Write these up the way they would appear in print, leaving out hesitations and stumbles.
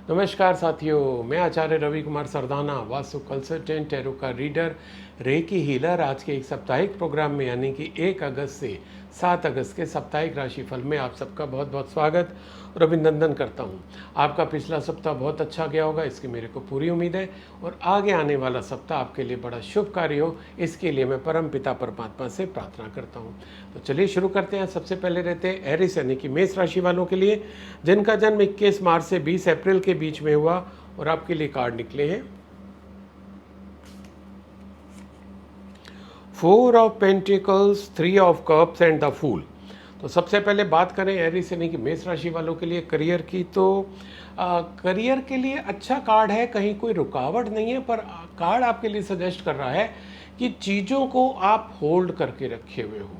नमस्कार साथियों, मैं आचार्य रवि कुमार सरदाना, वास्तु कंसल्टेंट, टैरो का रीडर, रेकी हीलर। आज के एक साप्ताहिक प्रोग्राम में यानी कि 1 अगस्त से 7 अगस्त के साप्ताहिक राशिफल में आप सबका बहुत बहुत स्वागत और अभिनंदन करता हूं। आपका पिछला सप्ताह बहुत अच्छा गया होगा, इसकी मेरे को पूरी उम्मीद है और आगे आने वाला सप्ताह आपके लिए बड़ा शुभकारी हो, इसके लिए मैं परम पिता परमात्मा से प्रार्थना करता हूं। तो चलिए शुरू करते हैं। सबसे पहले रहते हैं एरिस यानी कि मेष राशि वालों के लिए, जिनका जन्म 21 मार्च से 20 अप्रैल के बीच में हुआ और आपके लिए कार्ड निकले हैं 4 of pentacles, 3 of cups and the fool. तो सबसे पहले बात करें एरिस यानी कि मेष राशि वालों के लिए करियर की, तो करियर के लिए अच्छा कार्ड है, कहीं कोई रुकावट नहीं है, पर कार्ड आपके लिए सजेस्ट कर रहा है कि चीज़ों को आप होल्ड करके रखे हुए हो,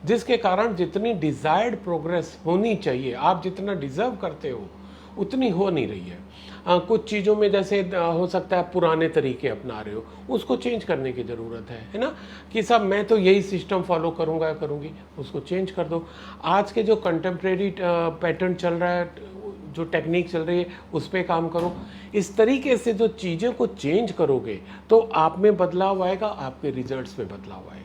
जिसके कारण जितनी डिज़ायर्ड प्रोग्रेस होनी चाहिए, आप जितना डिज़र्व करते हो उतनी हो नहीं रही है। कुछ चीज़ों में जैसे हो सकता है पुराने तरीके अपना रहे हो, उसको चेंज करने की ज़रूरत है ना, कि सब मैं तो यही सिस्टम फॉलो करूँगा या करूँगी, उसको चेंज कर दो। आज के जो कंटेम्प्रेरी पैटर्न चल रहा है, जो टेक्निक चल रही है, उस पर काम करो। इस तरीके से जो चीज़ों को चेंज करोगे तो आप में बदलाव आएगा, आपके रिजल्ट्स में बदलाव आएगा।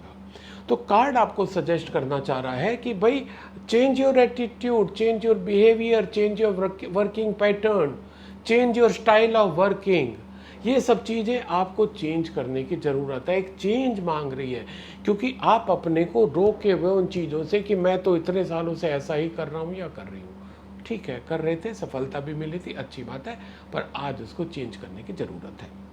तो कार्ड आपको सजेस्ट करना चाह रहा है कि भाई change your attitude, change your behaviour, change your working pattern, change your style of working. ये सब चीज़ें आपको चेंज करने की ज़रूरत है, एक चेंज मांग रही है, क्योंकि आप अपने को रोके हुए उन चीज़ों से कि मैं तो इतने सालों से ऐसा ही कर रहा हूँ या कर रही हूँ। ठीक है, कर रहे थे, सफलता भी मिली थी, अच्छी बात है, पर आज उसको चेंज करने की ज़रूरत है।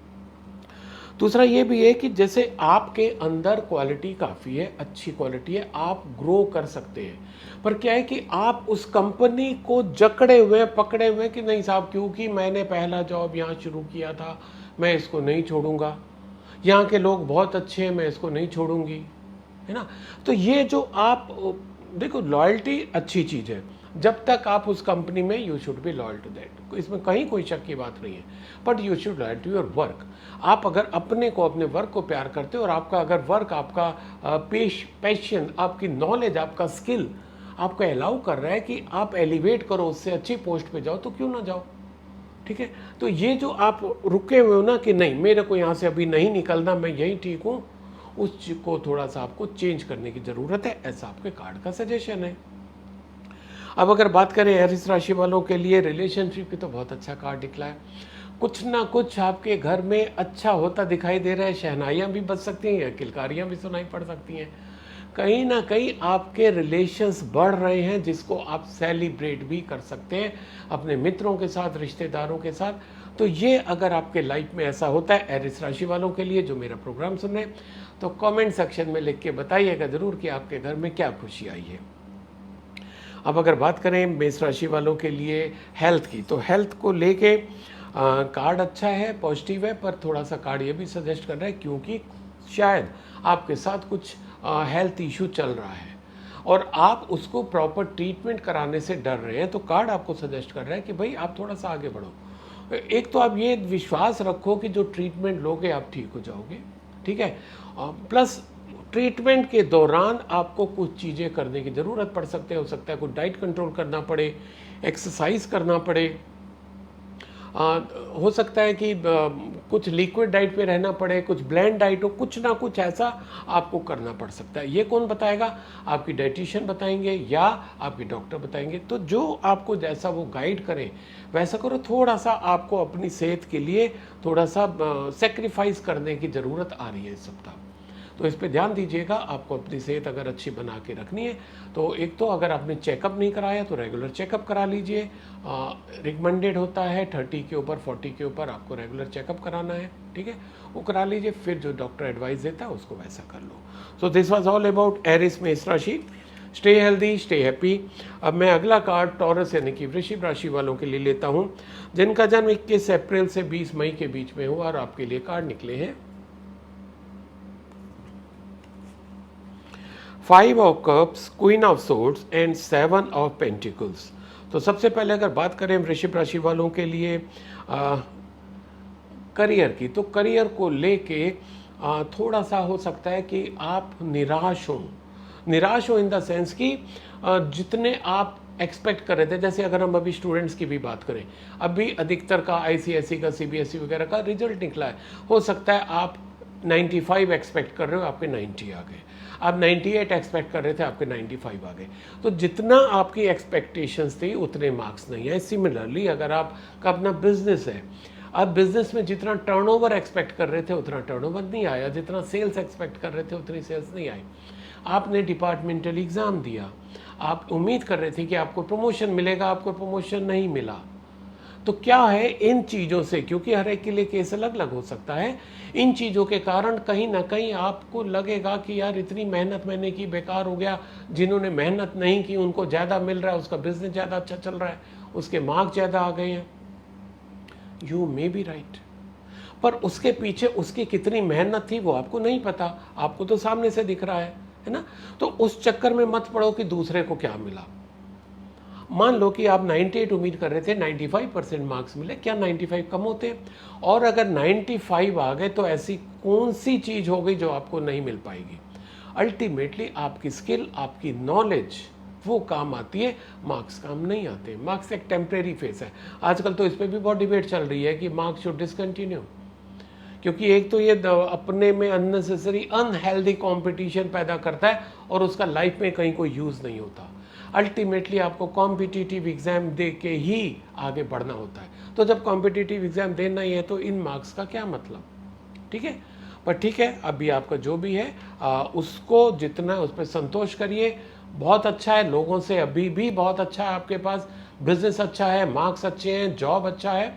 दूसरा ये भी है कि जैसे आपके अंदर क्वालिटी काफ़ी है, अच्छी क्वालिटी है, आप ग्रो कर सकते हैं, पर क्या है कि आप उस कंपनी को जकड़े हुए पकड़े हुए कि नहीं साहब, क्योंकि मैंने पहला जॉब यहाँ शुरू किया था, मैं इसको नहीं छोड़ूंगा, यहाँ के लोग बहुत अच्छे हैं, मैं इसको नहीं छोड़ूंगी, है ना। तो ये जो आप देखो, लॉयल्टी अच्छी चीज़ है, जब तक आप उस कंपनी में you should be loyal to that, इसमें कहीं कोई शक की बात नहीं है, but you should loyal to your work. आप अगर अपने वर्क को प्यार करते हो और आपका अगर वर्क, आपका पैशन, आपकी नॉलेज, आपका स्किल आपको अलाउ कर रहा है कि आप एलिवेट करो, उससे अच्छी पोस्ट पे जाओ, तो क्यों ना जाओ। ठीक है, तो ये जो आप रुके हुए हो ना कि नहीं मेरे को यहाँ से अभी नहीं निकलना, मैं यहीं ठीक हूँ, उस चीज को थोड़ा सा आपको चेंज करने की ज़रूरत है, ऐसा आपके कार्ड का सजेशन है। अब अगर बात करें एरिस राशि वालों के लिए रिलेशनशिप की, तो बहुत अच्छा कार्ड निकला है। कुछ ना कुछ आपके घर में अच्छा होता दिखाई दे रहा है, शहनाइयाँ भी बज सकती हैं या किलकारियाँ भी सुनाई पड़ सकती हैं। कहीं ना कहीं आपके रिलेशंस बढ़ रहे हैं, जिसको आप सेलिब्रेट भी कर सकते हैं अपने मित्रों के साथ, रिश्तेदारों के साथ। तो ये अगर आपके लाइफ में ऐसा होता है एरिस राशि वालों के लिए जो मेरा प्रोग्राम सुन रहे हैं, तो कमेंट सेक्शन में लिख के बताइएगा ज़रूर कि आपके घर में क्या खुशी आई है। अब अगर बात करें मेष राशि वालों के लिए हेल्थ की, तो हेल्थ को लेके कार्ड अच्छा है, पॉजिटिव है, पर थोड़ा सा कार्ड ये भी सजेस्ट कर रहा है क्योंकि शायद आपके साथ कुछ हेल्थ इशू चल रहा है और आप उसको प्रॉपर ट्रीटमेंट कराने से डर रहे हैं, तो कार्ड आपको सजेस्ट कर रहा है कि भाई आप थोड़ा सा आगे बढ़ो। एक तो आप ये विश्वास रखो कि जो ट्रीटमेंट लोगे आप ठीक हो जाओगे, ठीक है। प्लस ट्रीटमेंट के दौरान आपको कुछ चीज़ें करने की ज़रूरत पड़ सकती है, हो सकता है कुछ डाइट कंट्रोल करना पड़े, एक्सरसाइज करना पड़े, हो सकता है कि कुछ लिक्विड डाइट पे रहना पड़े, कुछ ब्लेंड डाइट हो, कुछ ना कुछ ऐसा आपको करना पड़ सकता है। ये कौन बताएगा? आपकी डाइटिशियन बताएंगे या आपके डॉक्टर बताएंगे। तो जो आपको जैसा वो गाइड करें वैसा करो। थोड़ा सा आपको अपनी सेहत के लिए थोड़ा सा सेक्रीफाइस करने की ज़रूरत आ रही है इस सप्ताह, तो इस पे ध्यान दीजिएगा। आपको अपनी सेहत अगर अच्छी बना के रखनी है, तो एक तो अगर आपने चेकअप नहीं कराया तो रेगुलर चेकअप करा लीजिए। रिकमेंडेड होता है 30 के ऊपर 40 के ऊपर आपको रेगुलर चेकअप कराना है, ठीक है, वो करा लीजिए। फिर जो डॉक्टर एडवाइस देता है उसको वैसा कर लो। So this was all about Aries मेष राशि। Stay healthy, stay happy. अब मैं अगला कार्ड टॉरस यानी कि वृश्चिक राशि वालों के लिए लेता हूँ, जिनका जन्म 21 अप्रैल से 20 मई के बीच में हुआ और आपके लिए कार्ड निकले हैं 5 of cups, queen of swords and 7 of pentacles. तो सबसे पहले अगर बात करें वृश्चिक राशि वालों के लिए करियर की, तो करियर को लेके थोड़ा सा हो सकता है कि आप निराश हो इन द सेंस कि जितने आप एक्सपेक्ट कर रहे थे, जैसे अगर हम अभी स्टूडेंट्स की भी बात करें, अभी अधिकतर का आईसीएसई का सीबीएसई वगैरह का रिजल्ट निकला है, हो सकता है आप 95 एक्सपेक्ट कर रहे हो, आपके 90 आ गए, आप 98 एक्सपेक्ट कर रहे थे, आपके 95 आ गए। तो जितना आपकी एक्सपेक्टेशंस थी उतने मार्क्स नहीं आए। सिमिलरली अगर आपका अपना बिजनेस है, आप बिजनेस में जितना टर्नओवर एक्सपेक्ट कर रहे थे उतना टर्नओवर नहीं आया, जितना सेल्स एक्सपेक्ट कर रहे थे उतनी सेल्स नहीं आई। आपने डिपार्टमेंटल एग्ज़ाम दिया, आप उम्मीद कर रहे थे कि आपको प्रमोशन मिलेगा, आपको प्रमोशन नहीं मिला। तो क्या है, इन चीज़ों से, क्योंकि हर एक के लिए केस अलग अलग हो सकता है, इन चीज़ों के कारण कहीं ना कहीं आपको लगेगा कि यार इतनी मेहनत मैंने की, बेकार हो गया। जिन्होंने मेहनत नहीं की उनको ज़्यादा मिल रहा है, उसका बिजनेस ज़्यादा अच्छा चल रहा है, उसके मार्क्स ज़्यादा आ गए हैं। यू मे बी राइट, पर उसके पीछे उसकी कितनी मेहनत थी वो आपको नहीं पता, आपको तो सामने से दिख रहा है ना। तो उस चक्कर में मत पड़ो कि दूसरे को क्या मिला। मान लो कि आप 98 उम्मीद कर रहे थे, 95% मार्क्स मिले, क्या 95 कम होते हैं? और अगर 95 आ गए तो ऐसी कौन सी चीज़ हो गई जो आपको नहीं मिल पाएगी? अल्टीमेटली आपकी स्किल, आपकी नॉलेज वो काम आती है, मार्क्स काम नहीं आते। मार्क्स एक टेम्परेरी फेस है। आजकल तो इस पर भी बहुत डिबेट चल रही है कि मार्क्स शुड डिसकंटिन्यू, क्योंकि एक तो ये अपने में अननेसेसरी अनहेल्दी कंपटीशन पैदा करता है और उसका लाइफ में कहीं कोई यूज़ नहीं होता। अल्टीमेटली आपको कॉम्पिटिटिव एग्ज़ाम दे के ही आगे बढ़ना होता है। तो जब कॉम्पिटिटिव एग्ज़ाम देना ही है तो इन मार्क्स का क्या मतलब, ठीक है। पर ठीक है, अभी आपका जो भी है उसको जितना उस पर संतोष करिए। बहुत अच्छा है, लोगों से अभी भी बहुत अच्छा है आपके पास, बिजनेस अच्छा है, मार्क्स अच्छे हैं, जॉब अच्छा है।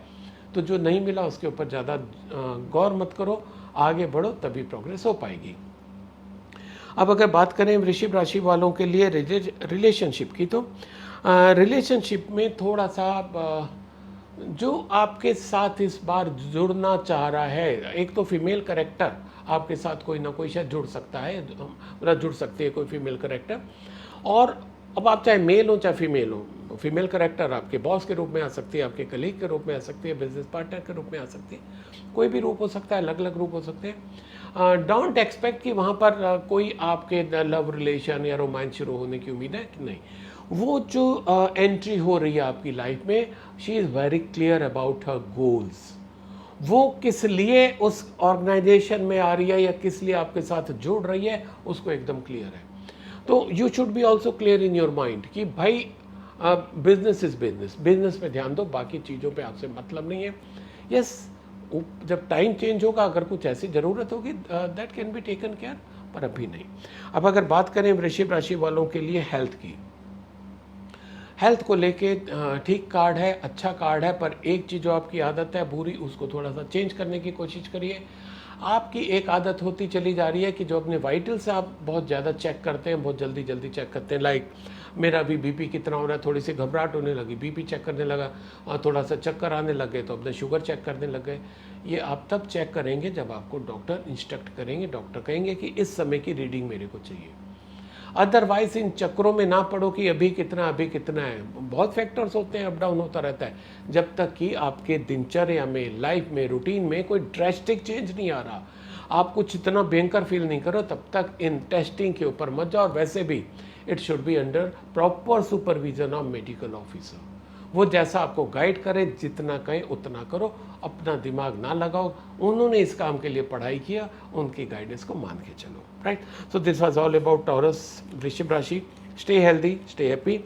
तो जो नहीं मिला उसके ऊपर ज़्यादा गौर मत करो, आगे बढ़ो, तभी प्रोग्रेस हो पाएगी। अब अगर बात करें वृश्चिक राशि वालों के लिए रिलेशनशिप की, तो रिलेशनशिप में थोड़ा सा जो आपके साथ इस बार जुड़ना चाह रहा है, एक तो फीमेल कैरेक्टर आपके साथ कोई ना कोई शायद जुड़ सकता है, मतलब जुड़ सकती है कोई फीमेल कैरेक्टर। और अब आप चाहे मेल हो चाहे फीमेल हो, फीमेल कैरेक्टर आपके बॉस के रूप में आ सकती है, आपके कलीग के रूप में आ सकती है, बिजनेस पार्टनर के रूप में आ सकती है, कोई भी रूप हो सकता है, अलग अलग रूप हो सकते हैं। डोंट एक्सपेक्ट कि वहाँ पर कोई आपके लव रिलेशन या रोमांस शुरू होने की उम्मीद है कि नहीं। वो जो एंट्री हो रही है आपकी लाइफ में, she is very clear about her goals. वो किस लिए उस ऑर्गेनाइजेशन में आ रही है या किस लिए आपके साथ जुड़ रही है, उसको एकदम क्लियर है। तो you should B also clear in your mind कि भाई बिजनेस इज बिजनेस, बिजनेस पे ध्यान दो, बाकी चीज़ों पे आपसे मतलब नहीं है। यस, जब टाइम चेंज होगा, अगर कुछ ऐसी ज़रूरत होगी, that can be taken care, पर अभी नहीं। अब अगर बात करें वृश्चिक राशि वालों के लिए हेल्थ की, हेल्थ को लेके ठीक कार्ड है, अच्छा कार्ड है, पर एक चीज़ जो आपकी आदत है बुरी, उसको थोड़ा सा चेंज करने की कोशिश करिए। आपकी एक आदत होती चली जा रही है कि जो अपने वाइटल्स आप बहुत ज़्यादा चेक करते हैं, बहुत जल्दी जल्दी चेक करते हैं। लाइक मेरा भी बीपी कितना हो रहा है, थोड़ी सी घबराहट होने लगी, बीपी चेक करने लगा, और थोड़ा सा चक्कर आने लग गए तो अपने शुगर चेक करने लग गए। ये आप तब चेक करेंगे जब आपको डॉक्टर इंस्ट्रक्ट करेंगे, डॉक्टर कहेंगे कि इस समय की रीडिंग मेरे को चाहिए। अदरवाइज इन चक्रों में ना पड़ो कि अभी कितना है। बहुत फैक्टर्स होते हैं, अप डाउन होता रहता है। जब तक कि आपके दिनचर्या में, लाइफ में, रूटीन में कोई ड्रेस्टिक चेंज नहीं आ रहा, आप कुछ इतना भयंकर फील नहीं करो, तब तक इन टेस्टिंग के ऊपर मत जाओ। और वैसे भी it should be under proper supervision of medical officer. वो जैसा आपको गाइड करे, जितना कहें उतना करो, अपना दिमाग ना लगाओ। उन्होंने इस काम के लिए पढ़ाई किया, उनकी गाइडेंस को मान के चलो, right. So this was all about taurus, वृश्चिक राशि। Stay healthy, stay happy.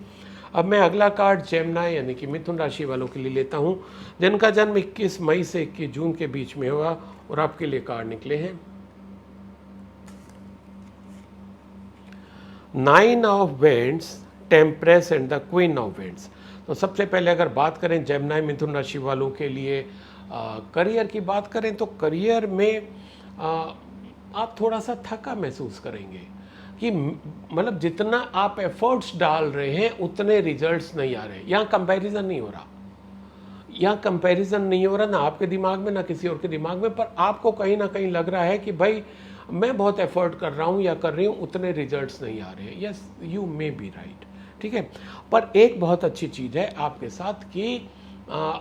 अब मैं अगला कार्ड जेमिनी यानी कि मिथुन राशि वालों के लिए लेता हूँ, जिनका जन्म 21 मई से 21 जून के बीच में हुआ, और आपके लिए कार्ड निकले हैं 9 of wands, temperance and the queen of wands. तो सबसे पहले अगर बात करें जेमिनी मिथुन राशि वालों के लिए करियर की बात करें, तो करियर में आप थोड़ा सा थका महसूस करेंगे कि मतलब जितना आप एफर्ट्स डाल रहे हैं उतने रिजल्ट्स नहीं आ रहे। यहाँ कंपैरिजन नहीं हो रहा, यहाँ कंपैरिजन नहीं हो रहा ना आपके दिमाग में ना किसी और के दिमाग में, पर आपको कहीं ना कहीं लग रहा है कि भाई मैं बहुत एफर्ट कर रहा हूँ या कर रही हूँ, उतने रिजल्ट्स नहीं आ रहे हैं। Yes, you may be right, ठीक है। पर एक बहुत अच्छी चीज़ है आपके साथ कि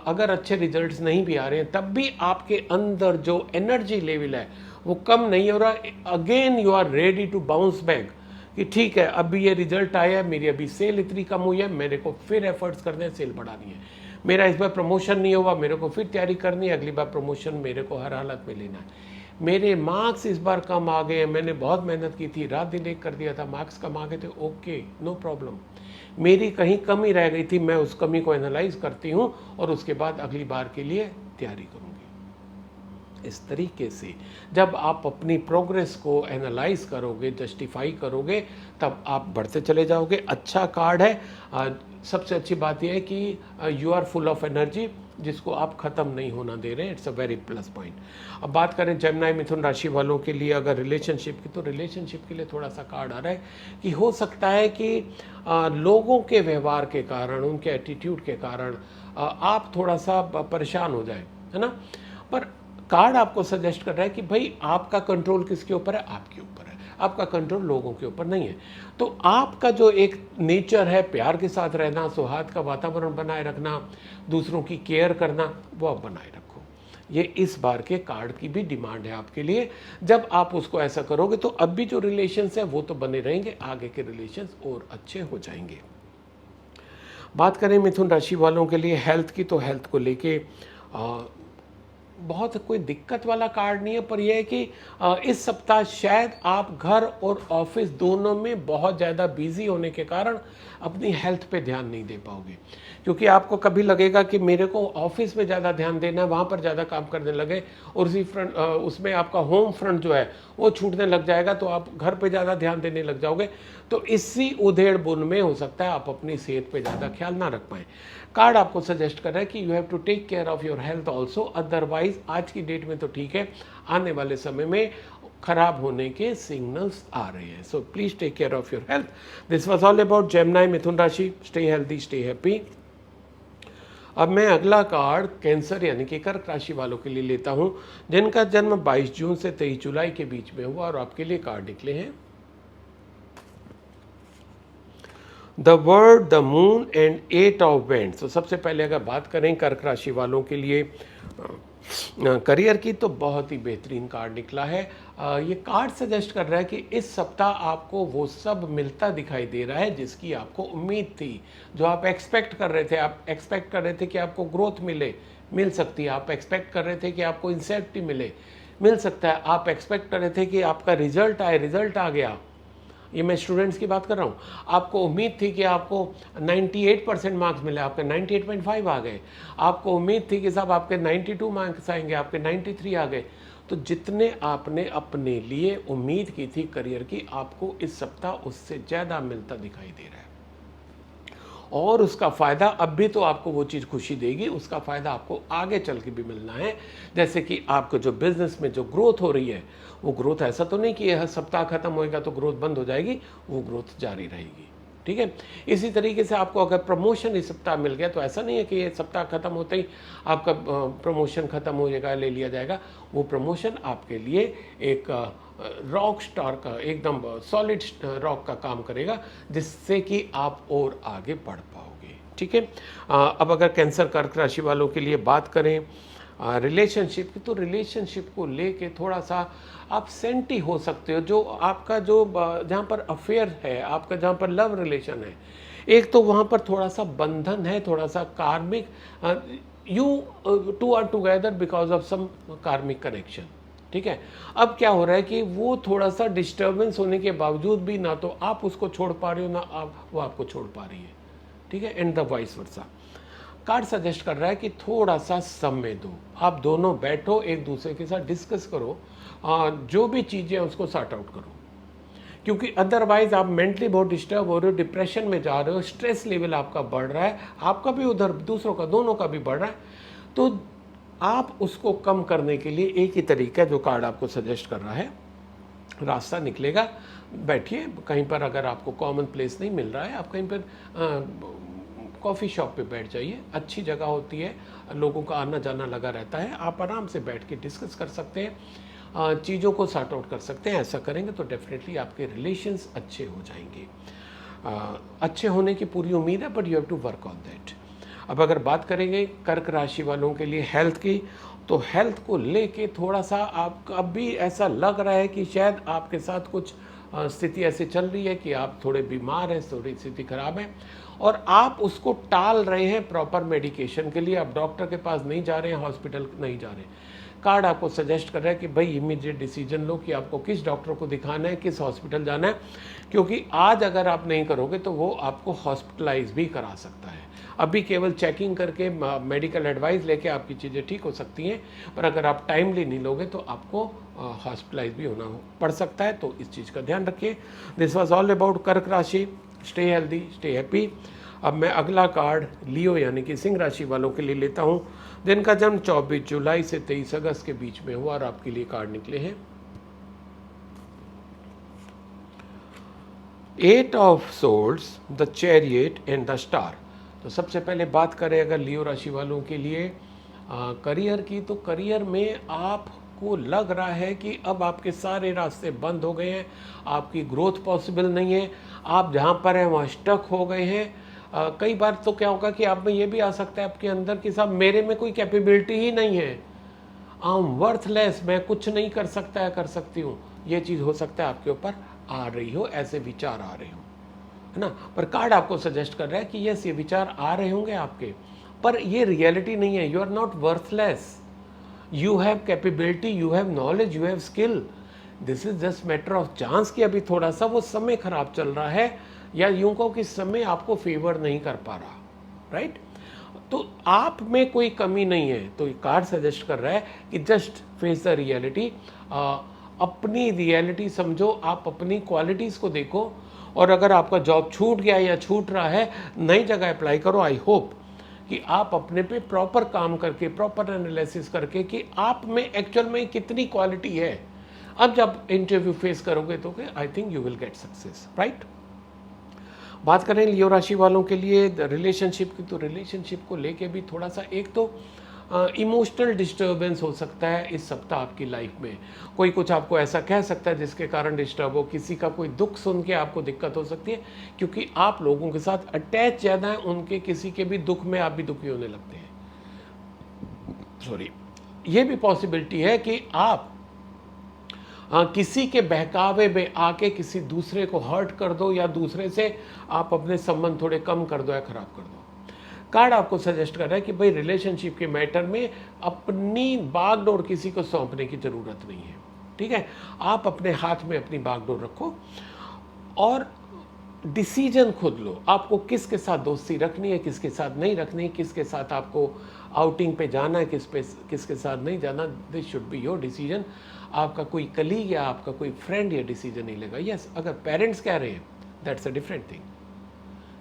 अगर अच्छे रिजल्ट्स नहीं भी आ रहे हैं, तब भी आपके अंदर जो एनर्जी लेवल है वो कम नहीं हो रहा। Again you are ready to bounce back, कि ठीक है अभी ये रिजल्ट आया है, मेरी अभी सेल इतनी कम हुई है, मेरे को फिर एफर्ट्स करने हैं, सेल बढ़ानी है। मेरा इस बार प्रमोशन नहीं हुआ, मेरे को फिर तैयारी करनी है, अगली बार प्रमोशन मेरे को हर हालत में लेना है। मेरे मार्क्स इस बार कम आ गए, मैंने बहुत मेहनत की थी, रात दिन एक कर दिया था, मार्क्स कम आ गए थे, ओके नो प्रॉब्लम। मेरी कहीं कमी रह गई थी, मैं उस कमी को एनालाइज करती हूँ और उसके बाद अगली बार के लिए तैयारी करूँगी। इस तरीके से जब आप अपनी प्रोग्रेस को एनालाइज करोगे, जस्टिफाई करोगे, तब आप बढ़ते चले जाओगे। अच्छा कार्ड है। सबसे अच्छी बात यह है कि you are full of energy, जिसको आप ख़त्म नहीं होना दे रहे हैं। It's a very plus point. अब बात करें जेमिनी मिथुन राशि वालों के लिए अगर रिलेशनशिप की, तो रिलेशनशिप के लिए थोड़ा सा कार्ड आ रहा है कि हो सकता है कि लोगों के व्यवहार के कारण, उनके एटीट्यूड के कारण आप थोड़ा सा परेशान हो जाए, है ना। पर कार्ड आपको सजेस्ट कर रहा है कि भाई आपका कंट्रोल किसके ऊपर है, आपके ऊपर है। आपका कंट्रोल लोगों के ऊपर नहीं है। तो आपका जो एक नेचर है, प्यार के साथ रहना, सौहार्द का वातावरण बनाए रखना, दूसरों की केयर करना, वो आप बनाए रखो। ये इस बार के कार्ड की भी डिमांड है आपके लिए। जब आप उसको ऐसा करोगे तो अब भी जो रिलेशंस हैं वो तो बने रहेंगे, आगे के रिलेशंस और अच्छे हो जाएंगे। बात करें मिथुन राशि वालों के लिए हेल्थ की, तो हेल्थ को लेके बहुत कोई दिक्कत वाला कार्ड नहीं है, पर यह है कि इस सप्ताह शायद आप घर और ऑफिस दोनों में बहुत ज़्यादा बिजी होने के कारण अपनी हेल्थ पे ध्यान नहीं दे पाओगे। क्योंकि आपको कभी लगेगा कि मेरे को ऑफिस में ज़्यादा ध्यान देना है, वहाँ पर ज़्यादा काम करने लगे, और उसी फ्रंट उसमें आपका होम फ्रंट जो है वो छूटने लग जाएगा, तो आप घर पे ज़्यादा ध्यान देने लग जाओगे। तो इसी उधेड़ बुन में हो सकता है आप अपनी सेहत पे ज़्यादा ख्याल ना रख पाएँ। कार्ड आपको सजेस्ट कर रहा है कि you have to take care of your health also, otherwise आज की डेट में तो ठीक है, आने वाले समय में खराब होने के सिग्नल्स आ रहे हैं। So please take care of your health. This was all about Gemini मिथुन राशि। Stay healthy, stay happy. अब मैं अगला कार्ड कैंसर यानी कि कर्क राशि वालों के लिए लेता हूं, जिनका जन्म 22 जून से 23 जुलाई के बीच में हुआ, और आपके लिए कार्ड निकले हैं the word, the moon and 8 of vents. तो सबसे पहले अगर बात करें कर्क राशि वालों के लिए करियर की, तो बहुत ही बेहतरीन कार्ड निकला है। ये कार्ड सजेस्ट कर रहा है कि इस सप्ताह आपको वो सब मिलता दिखाई दे रहा है जिसकी आपको उम्मीद थी, जो आप एक्सपेक्ट कर रहे थे। आप एक्सपेक्ट कर रहे थे कि आपको ग्रोथ मिल सकती है। आप एक्सपेक्ट कर रहे थे कि आपको इंसेंटिव मिल सकता है। आप एक्सपेक्ट कर रहे थे कि आपका रिजल्ट आए, रिजल्ट आ गया। ये मैं स्टूडेंट्स की बात कर रहा हूँ। आपको उम्मीद थी कि आपको 98% मार्क्स मिले, आपके 98.5 आ गए। आपको उम्मीद थी कि साहब आपके 92 मार्क्स आएंगे, आपके 93 आ गए। तो जितने आपने अपने लिए उम्मीद की थी करियर की, आपको इस सप्ताह उससे ज़्यादा मिलता दिखाई दे रहा है। और उसका फ़ायदा अब भी तो आपको वो चीज़ खुशी देगी, उसका फ़ायदा आपको आगे चल के भी मिलना है। जैसे कि आपको जो बिज़नेस में जो ग्रोथ हो रही है, वो ग्रोथ ऐसा तो नहीं कि यह सप्ताह खत्म होएगा तो ग्रोथ बंद हो जाएगी, वो ग्रोथ जारी रहेगी। ठीक है। इसी तरीके से आपको अगर प्रमोशन इस सप्ताह मिल गया, तो ऐसा नहीं है कि ये सप्ताह खत्म होते ही आपका प्रमोशन खत्म हो जाएगा, ले लिया जाएगा। वो प्रमोशन आपके लिए एक रॉक स्टार का, एकदम सॉलिड रॉक का काम करेगा, जिससे कि आप और आगे बढ़ पाओगे। ठीक है। अब अगर कैंसर कर्क राशि वालों के लिए बात करें रिलेशनशिप की, तो रिलेशनशिप को लेके थोड़ा सा आप सेंटी हो सकते हो। जो आपका जो जहाँ पर अफेयर है, आपका जहाँ पर लव रिलेशन है, एक तो वहाँ पर थोड़ा सा बंधन है, थोड़ा सा karmic, you two are together because of some karmic connection. ठीक है। अब क्या हो रहा है कि वो थोड़ा सा डिस्टर्बेंस होने के बावजूद भी ना तो आप उसको छोड़ पा रहे हो, ना वो आपको छोड़ पा रही है। ठीक है। And the vice versa. Card suggest कर रहा है कि थोड़ा सा समय दो, आप दोनों बैठो, एक दूसरे के साथ डिस्कस करो, जो भी चीज़ें उसको सॉर्ट आउट करो। क्योंकि अदरवाइज आप मेंटली बहुत डिस्टर्ब हो रहे हो, डिप्रेशन में जा रहे हो, स्ट्रेस लेवल आपका बढ़ रहा है, आपका भी उधर दूसरों का, दोनों का भी बढ़ रहा है। तो आप उसको कम करने के लिए एक ही तरीका जो कार्ड आपको सजेस्ट कर रहा है, रास्ता निकलेगा। बैठिए कहीं पर, अगर आपको कॉमन प्लेस नहीं मिल रहा है, आप कहीं पर कॉफ़ी शॉप पे बैठ जाइए, अच्छी जगह होती है, लोगों का आना जाना लगा रहता है, आप आराम से बैठ के डिस्कस कर सकते हैं, चीज़ों को सॉर्ट आउट कर सकते हैं। ऐसा करेंगे तो डेफिनेटली आपके रिलेशंस अच्छे हो जाएंगे। अच्छे होने की पूरी उम्मीद है, but you have to work on that. अब अगर बात करेंगे कर्क राशि वालों के लिए हेल्थ की, तो हेल्थ को लेके थोड़ा सा आपका अब भी ऐसा लग रहा है कि शायद आपके साथ कुछ स्थिति ऐसे चल रही है कि आप थोड़े बीमार हैं, थोड़ी स्थिति खराब है और आप उसको टाल रहे हैं प्रॉपर मेडिकेशन के लिए, आप डॉक्टर के पास नहीं जा रहे हैं, हॉस्पिटल नहीं जा रहे हैं, कार्ड आपको सजेस्ट कर रहा है कि भाई इमीडिएट डिसीजन लो कि आपको किस डॉक्टर को दिखाना है, किस हॉस्पिटल जाना है, क्योंकि आज अगर आप नहीं करोगे तो वो आपको हॉस्पिटलाइज भी करा सकता है। अभी केवल चेकिंग करके मेडिकल एडवाइस लेके आपकी चीज़ें ठीक हो सकती हैं, पर अगर आप टाइमली नहीं लोगे तो आपको हॉस्पिटलाइज भी होना पड़ सकता है, तो इस चीज़ का ध्यान रखिए। दिस वॉज ऑल अबाउट कर्क राशि। Stay healthy, stay happy. अब मैं अगला कार्ड लियो यानी कि सिंह राशि वालों के लिए लेता हूँ, जिनका जन्म 24 जुलाई से 23 अगस्त के बीच में हुआ और आपके लिए कार्ड निकले हैं 8 of swords, the chariot and the star. तो सबसे पहले बात करें अगर लियो राशि वालों के लिए करियर की, तो करियर में आपको लग रहा है कि अब आपके सारे रास्ते बंद हो गए हैं, आपकी ग्रोथ पॉसिबल नहीं है, आप जहाँ पर हैं वहाँ स्टक हो गए हैं। कई बार तो क्या होगा कि आप में ये भी आ सकता है आपके अंदर कि साहब मेरे में कोई कैपेबिलिटी ही नहीं है, आई एम वर्थलेस, मैं कुछ नहीं कर सकता है, कर सकती हूँ, ये चीज़ हो सकता है आपके ऊपर आ रही हो, ऐसे विचार आ रहे हो, है ना। पर कार्ड आपको सजेस्ट कर रहा है कि यस ये विचार आ रहे होंगे आपके, पर ये रियलिटी नहीं है। You are not worthless, you have capability, you have knowledge, you have skill. This is just matter of chance कि अभी थोड़ा सा वो समय खराब चल रहा है, या यूं कहो कि समय आपको फेवर नहीं कर पा रहा, राइट। तो आप में कोई कमी नहीं है, तो ये कार्ड सजेस्ट कर रहा है कि जस्ट फेस द रियलिटी, अपनी रियलिटी समझो, आप अपनी क्वालिटीज़ को देखो, और अगर आपका जॉब छूट गया या छूट रहा है, नई जगह अप्लाई करो। आई होप कि आप अपने पे प्रॉपर काम करके, प्रॉपर एनालिसिस करके कि आप में एक्चुअल में कितनी क्वालिटी है, अब जब इंटरव्यू फेस करोगे तो I think you will get success, right. बात करें लियो राशि वालों के लिए रिलेशनशिप की, तो रिलेशनशिप को लेके भी थोड़ा सा एक तो इमोशनल डिस्टर्बेंस हो सकता है इस सप्ताह आपकी लाइफ में। कोई कुछ आपको ऐसा कह सकता है जिसके कारण डिस्टर्ब हो, किसी का कोई दुख सुन के आपको दिक्कत हो सकती है, क्योंकि आप लोगों के साथ अटैच ज़्यादा है, उनके किसी के भी दुख में आप भी दुखी होने लगते हैं। सॉरी, ये भी पॉसिबिलिटी है कि आप किसी के बहकावे में आके किसी दूसरे को हर्ट कर दो, या दूसरे से आप अपने संबंध थोड़े कम कर दो या खराब कर दो। कार्ड आपको सजेस्ट कर रहा है कि भाई रिलेशनशिप के मैटर में अपनी बागडोर किसी को सौंपने की ज़रूरत नहीं है, ठीक है। आप अपने हाथ में अपनी बागडोर रखो और डिसीजन खुद लो, आपको किसके साथ दोस्ती रखनी है, किसके साथ नहीं रखनी है, किसके साथ आपको आउटिंग पे जाना है, किसके साथ नहीं जाना। This should be your decision. आपका कोई कलीग या आपका कोई फ्रेंड ये डिसीजन नहीं लेगा। यस, अगर पेरेंट्स कह रहे हैं दैट्स अ डिफरेंट थिंग,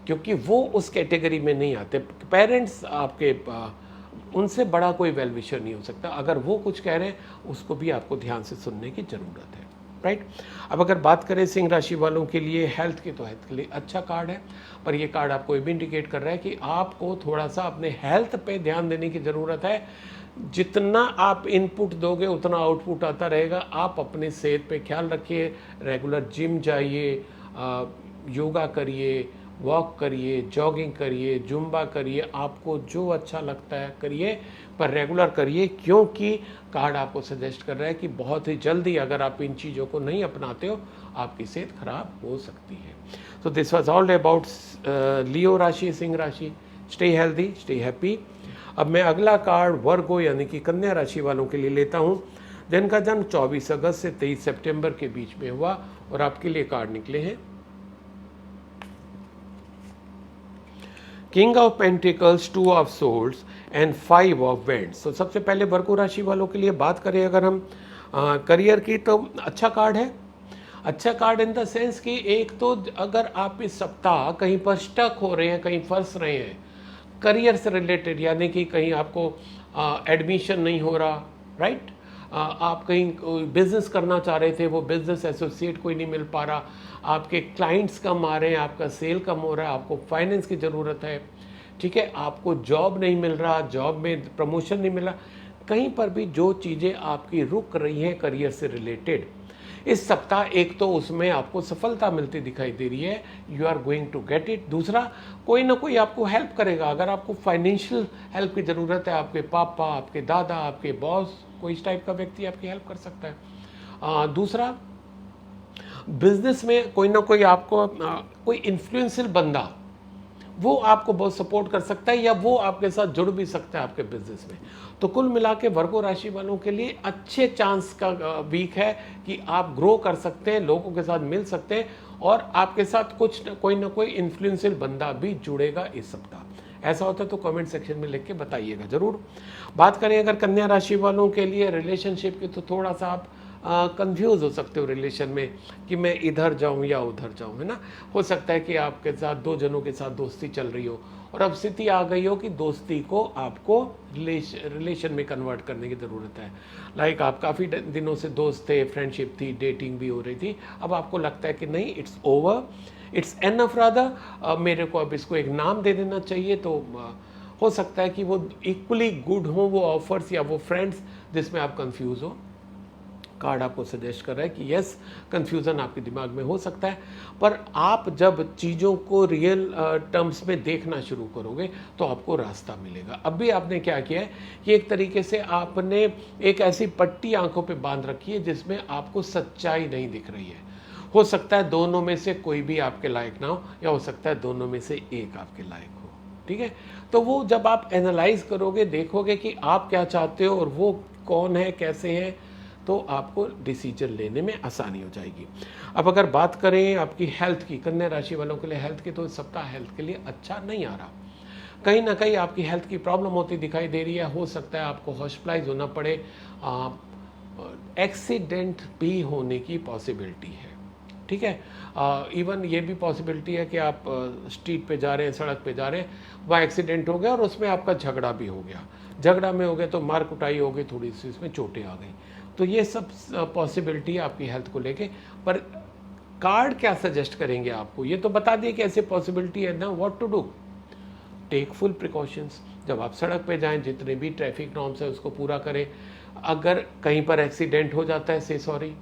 क्योंकि वो उस कैटेगरी में नहीं आते। पेरेंट्स आपके उनसे बड़ा कोई वेल विशर नहीं हो सकता। अगर वो कुछ कह रहे हैं उसको भी आपको ध्यान से सुनने की ज़रूरत है, राइट। अब अगर बात करें सिंह राशि वालों के लिए हेल्थ की, तो हेल्थ के लिए अच्छा कार्ड है, पर ये कार्ड आपको ये भी इंडिकेट कर रहा है कि आपको थोड़ा सा अपने हेल्थ पे ध्यान देने की ज़रूरत है। जितना आप इनपुट दोगे उतना आउटपुट आता रहेगा। आप अपने सेहत पे ख्याल रखिए, रेगुलर जिम जाइए, योगा करिए, वॉक करिए, जॉगिंग करिए, जुम्बा करिए, आपको जो अच्छा लगता है करिए, पर रेगुलर करिए, क्योंकि कार्ड आपको सजेस्ट कर रहा है कि बहुत ही जल्दी अगर आप इन चीज़ों को नहीं अपनाते हो आपकी सेहत खराब हो सकती है। So this was all about Leo राशि, सिंह राशि। Stay healthy, stay happy. अब मैं अगला कार्ड वर्गो यानी कि कन्या राशि वालों के लिए लेता हूँ, जिनका जन्म 24 अगस्त से 23 सितंबर के बीच में हुआ और आपके लिए कार्ड निकले हैं king of pentacles, 2 of swords and 5 of wands. तो सबसे पहले वर्गो राशि वालों के लिए बात करें अगर हम करियर की, तो अच्छा कार्ड है। अच्छा कार्ड इन द सेंस कि एक तो अगर आप इस सप्ताह कहीं पर स्टक हो रहे हैं, कहीं फंस रहे हैं करियर से रिलेटेड, यानी कि कहीं आपको एडमिशन नहीं हो रहा, राइट, आप कहीं बिजनेस करना चाह रहे थे, वो बिजनेस एसोसिएट कोई नहीं मिल पा रहा, आपके क्लाइंट्स कम आ रहे हैं, आपका सेल कम हो रहा है, आपको फाइनेंस की ज़रूरत है, ठीक है, आपको जॉब नहीं मिल रहा, जॉब में प्रमोशन नहीं मिल रहा, कहीं पर भी जो चीज़ें आपकी रुक रही हैं करियर से रिलेटेड, इस सप्ताह एक तो उसमें आपको सफलता मिलती दिखाई दे रही है, you are going to get it. दूसरा, कोई ना कोई आपको हेल्प करेगा। अगर आपको फाइनेंशियल हेल्प की ज़रूरत है, आपके पापा, आपके दादा, आपके बॉस, कोई इस टाइप का व्यक्ति आपकी हेल्प कर सकता है। दूसरा, बिजनेस में कोई ना कोई आपको कोई इन्फ्लुएंशियल बंदा वो आपको बहुत सपोर्ट कर सकता है या वो आपके साथ जुड़ भी सकता है आपके बिजनेस में। तो कुल मिला के वर्गो राशि वालों के लिए अच्छे चांस का वीक है कि आप ग्रो कर सकते हैं, लोगों के साथ मिल सकते हैं और आपके साथ कोई ना कोई इन्फ्लुएंशियल बंदा भी जुड़ेगा इस सप्ताह। ऐसा होता है तो कमेंट सेक्शन में लिख के बताइएगा ज़रूर। बात करें अगर कन्या राशि वालों के लिए रिलेशनशिप की, तो थोड़ा सा आप कंफ्यूज हो सकते हो रिलेशन में कि मैं इधर जाऊं या उधर जाऊं, है ना। हो सकता है कि आपके साथ दो जनों के साथ दोस्ती चल रही हो और अब स्थिति आ गई हो कि दोस्ती को आपको रिलेशन में कन्वर्ट करने की ज़रूरत है। लाइक आप काफ़ी दिनों से दोस्त थे, फ्रेंडशिप थी, डेटिंग भी हो रही थी, अब आपको लगता है कि नहीं, it's over, it's enough rather, मेरे को अब इसको एक नाम दे देना चाहिए। तो हो सकता है कि वो इक्वली गुड हो वो ऑफर्स या वो फ्रेंड्स जिसमें आप कंफ्यूज हो। कार्ड आपको सजेस्ट कर रहा है कि यस, कंफ्यूजन आपके दिमाग में हो सकता है, पर आप जब चीज़ों को रियल टर्म्स में देखना शुरू करोगे तो आपको रास्ता मिलेगा। अब भी आपने क्या किया है कि एक तरीके से आपने एक ऐसी पट्टी आंखों पे बांध रखी है जिसमें आपको सच्चाई नहीं दिख रही है। हो सकता है दोनों में से कोई भी आपके लायक ना हो, या हो सकता है दोनों में से एक आपके लायक हो। ठीक है, तो वो जब आप एनालाइज करोगे, देखोगे कि आप क्या चाहते हो और वो कौन है, कैसे है, तो आपको डिसीजन लेने में आसानी हो जाएगी। अब अगर बात करें आपकी हेल्थ की, कन्या राशि वालों के लिए हेल्थ की, तो इस सप्ताह हेल्थ के लिए अच्छा नहीं आ रहा। कहीं ना कहीं आपकी हेल्थ की प्रॉब्लम होती दिखाई दे रही है। हो सकता है आपको हॉस्पिटलाइज होना पड़े, एक्सीडेंट भी होने की पॉसिबिलिटी है। ठीक है, इवन ये भी पॉसिबिलिटी है कि आप स्ट्रीट पे जा रहे हैं, सड़क पे जा रहे हैं, वहाँ एक्सीडेंट हो गया और उसमें आपका झगड़ा भी हो गया। झगड़ा में हो गया तो मार कुटाई हो गई, थोड़ी सी इसमें चोटें आ गई। तो ये सब पॉसिबिलिटी है आपकी हेल्थ को लेके। पर कार्ड क्या सजेस्ट करेंगे आपको, ये तो बता दिए कि ऐसे पॉसिबिलिटी है ना, what to do, take full precautions. जब आप सड़क पे जाएं, जितने भी ट्रैफिक नॉर्म्स है उसको पूरा करें। अगर कहीं पर एक्सीडेंट हो जाता है, से सॉरी।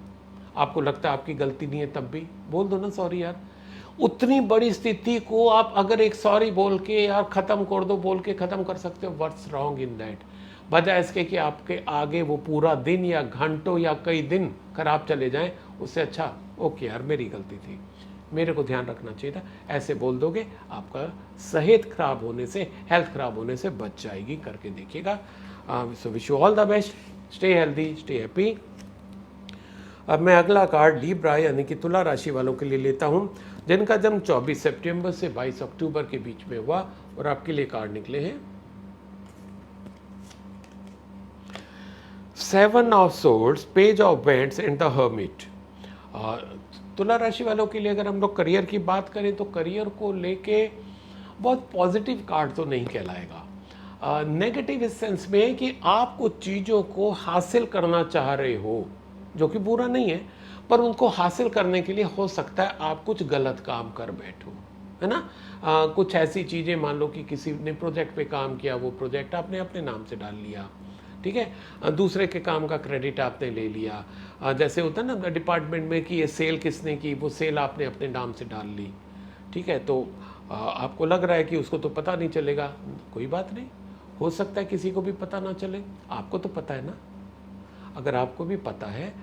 आपको लगता है आपकी गलती नहीं है, तब भी बोल दो ना सॉरी यार। उतनी बड़ी स्थिति को आप अगर एक सॉरी बोल के यार ख़त्म कर दो, बोल के ख़त्म कर सकते हो। व्हाट्स रॉन्ग इन दैट, बजाय इसके कि आपके आगे वो पूरा दिन या घंटों या कई दिन खराब चले जाएं, उससे अच्छा ओके यार मेरी गलती थी, मेरे को ध्यान रखना चाहिए था, ऐसे बोल दोगे, आपका सेहत खराब होने से, हेल्थ खराब होने से बच जाएगी। करके देखिएगा। So wish you all the best, stay healthy, stay happy. अब मैं अगला कार्ड लीब्रा यानी कि तुला राशि वालों के लिए लेता हूं, जिनका जन्म 24 सितंबर से 22 अक्टूबर के बीच में हुआ, और आपके लिए कार्ड निकले हैं 7 of swords, page of vents and the hermit. तुला राशि वालों के लिए अगर हम लोग करियर की बात करें तो करियर को लेके बहुत पॉजिटिव कार्ड तो नहीं कहलाएगा। नेगेटिव इस सेंस में है कि आप कुछ चीज़ों को हासिल करना चाह रहे हो, जो कि बुरा नहीं है, पर उनको हासिल करने के लिए हो सकता है आप कुछ गलत काम कर बैठो, है ना। कुछ ऐसी चीज़ें, मान लो कि किसी ने प्रोजेक्ट पे काम किया, वो प्रोजेक्ट आपने अपने नाम से डाल लिया। ठीक है, दूसरे के काम का क्रेडिट आपने ले लिया। जैसे होता है ना डिपार्टमेंट में कि ये सेल किसने की, वो सेल आपने अपने नाम से डाल ली। ठीक है, तो आपको लग रहा है कि उसको तो पता नहीं चलेगा, कोई बात नहीं, हो सकता है किसी को भी पता ना चले, आपको तो पता है ना। अगर आपको भी पता है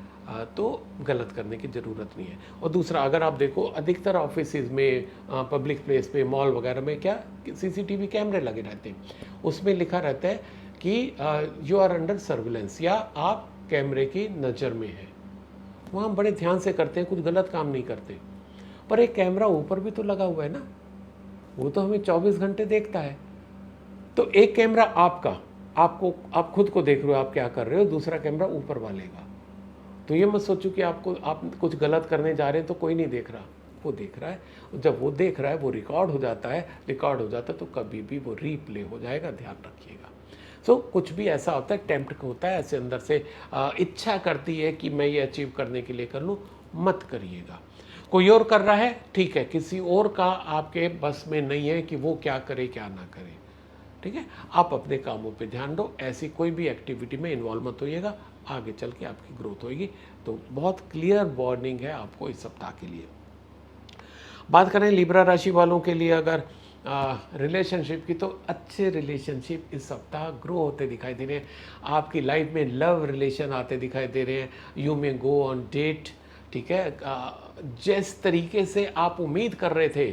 तो गलत करने की ज़रूरत नहीं है। और दूसरा, अगर आप देखो अधिकतर ऑफिसेज में, पब्लिक प्लेस पे, मॉल वगैरह में क्या सीसीटीवी कैमरे लगे रहते हैं, उसमें लिखा रहता है कि यू आर अंडर सर्विलेंस, या आप कैमरे की नज़र में है। वहाँ हम बड़े ध्यान से करते हैं, कुछ गलत काम नहीं करते, पर एक कैमरा ऊपर भी तो लगा हुआ है ना, वो तो हमें 24 घंटे देखता है। तो एक कैमरा आपका, आप खुद को देख रहे हो आप क्या कर रहे हो, दूसरा कैमरा ऊपर वाले का। तो ये मत सोचो कि आप कुछ गलत करने जा रहे हैं तो कोई नहीं देख रहा, वो देख रहा है। जब वो देख रहा है, वो रिकॉर्ड हो जाता है, तो कभी भी वो रीप्ले हो जाएगा, ध्यान रखिएगा। सो कुछ भी ऐसा होता है, टेम्प्ट होता है, ऐसे अंदर से इच्छा करती है कि मैं ये अचीव करने के लिए कर लूँ, मत करिएगा। कोई और कर रहा है, ठीक है, किसी और का आपके बस में नहीं है कि वो क्या करे क्या ना करे। ठीक है, आप अपने कामों पे ध्यान दो, ऐसी कोई भी एक्टिविटी में इन्वॉल्व मत होइएगा, आगे चल के आपकी ग्रोथ होगी। तो बहुत क्लियर वार्निंग है आपको इस सप्ताह के लिए। बात करें लिब्रा राशि वालों के लिए अगर रिलेशनशिप की, तो अच्छे रिलेशनशिप इस सप्ताह ग्रो होते दिखाई दे रहे हैं। आपकी लाइफ में लव रिलेशन आते दिखाई दे रहे हैं। You may go on date, ठीक है, जिस तरीके से आप उम्मीद कर रहे थे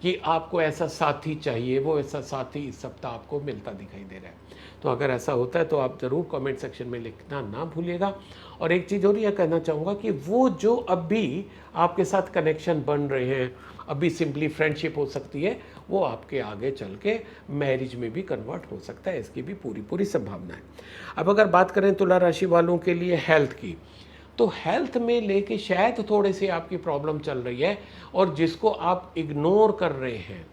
कि आपको ऐसा साथी चाहिए, वो ऐसा साथी इस सप्ताह आपको मिलता दिखाई दे रहा है। तो अगर ऐसा होता है तो आप ज़रूर कमेंट सेक्शन में लिखना ना भूलिएगा। और एक चीज़ और यह कहना चाहूँगा कि वो जो अभी आपके साथ कनेक्शन बन रहे हैं, अभी सिंपली फ्रेंडशिप हो सकती है, वो आपके आगे चल के मैरिज में भी कन्वर्ट हो सकता है, इसकी भी पूरी पूरी संभावना है। अब अगर बात करें तुला राशि वालों के लिए हेल्थ की, तो हेल्थ में लेके शायद थोड़े से आपकी प्रॉब्लम चल रही है, और जिसको आप इग्नोर कर रहे हैं,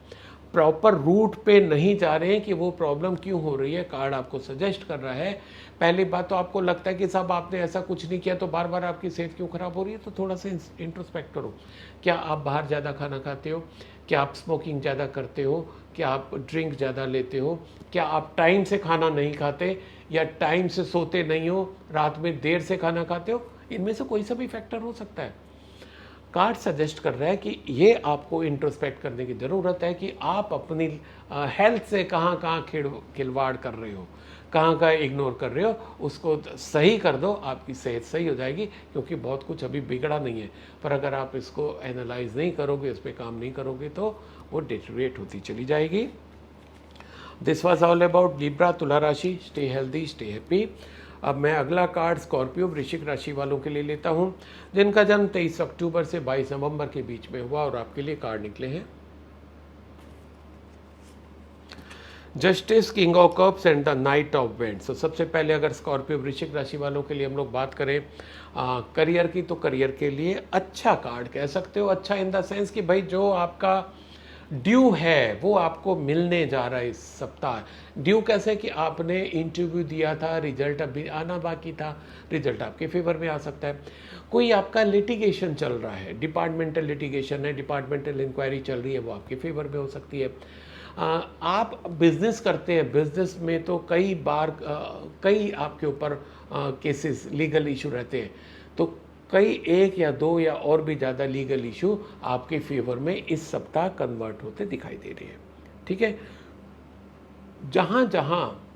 प्रॉपर रूट पे नहीं जा रहे हैं कि वो प्रॉब्लम क्यों हो रही है। कार्ड आपको सजेस्ट कर रहा है, पहली बात तो आपको लगता है कि साहब आपने ऐसा कुछ नहीं किया तो बार बार आपकी सेहत क्यों खराब हो रही है। तो थोड़ा सा इंट्रोस्पेक्ट करो। क्या आप बाहर ज़्यादा खाना खाते हो? क्या आप स्मोकिंग ज़्यादा करते हो? क्या आप ड्रिंक ज़्यादा लेते हो? क्या आप टाइम से खाना नहीं खाते, या टाइम से सोते नहीं हो, रात में देर से खाना खाते हो? इनमें से कोई सा भी फैक्टर हो सकता है। कार्ड सजेस्ट कर रहा है कि ये आपको इंट्रोस्पेक्ट करने की ज़रूरत है कि आप अपनी हेल्थ से कहाँ कहाँ खिलवाड़ कर रहे हो, कहाँ कहाँ इग्नोर कर रहे हो, उसको सही कर दो, आपकी सेहत सही हो जाएगी। क्योंकि बहुत कुछ अभी बिगड़ा नहीं है, पर अगर आप इसको एनालाइज नहीं करोगे, इस पर काम नहीं करोगे, तो वो डिटेरिएट होती चली जाएगी। This was all about Libra तुला राशि। Stay healthy, stay happy. अब मैं अगला कार्ड स्कॉर्पियो वृश्चिक राशि वालों के लिए लेता हूं, जिनका जन्म 23 अक्टूबर से 22 नवंबर के बीच में हुआ, और आपके लिए कार्ड निकले हैं justice, king of cups and the night of wands. तो सबसे पहले अगर स्कॉर्पियो वृश्चिक राशि वालों के लिए हम लोग बात करें करियर की, तो करियर के लिए अच्छा कार्ड कह सकते हो। अच्छा इन द सेंस कि भाई जो आपका ड्यू है वो आपको मिलने जा रहा है इस सप्ताह। ड्यू कैसे कि आपने इंटरव्यू दिया था, रिजल्ट अभी आना बाकी था, रिजल्ट आपके फेवर में आ सकता है। कोई आपका लिटिगेशन चल रहा है, डिपार्टमेंटल लिटिगेशन है, डिपार्टमेंटल इंक्वायरी चल रही है, वो आपके फेवर में हो सकती है। आप बिजनेस करते हैं, बिजनेस में तो कई बार कई आपके ऊपर केसेस, लीगल इशू रहते हैं, तो कई एक या दो या और भी ज़्यादा लीगल इशू आपके फेवर में इस सप्ताह कन्वर्ट होते दिखाई दे रहे हैं। ठीक है, जहाँ जहाँ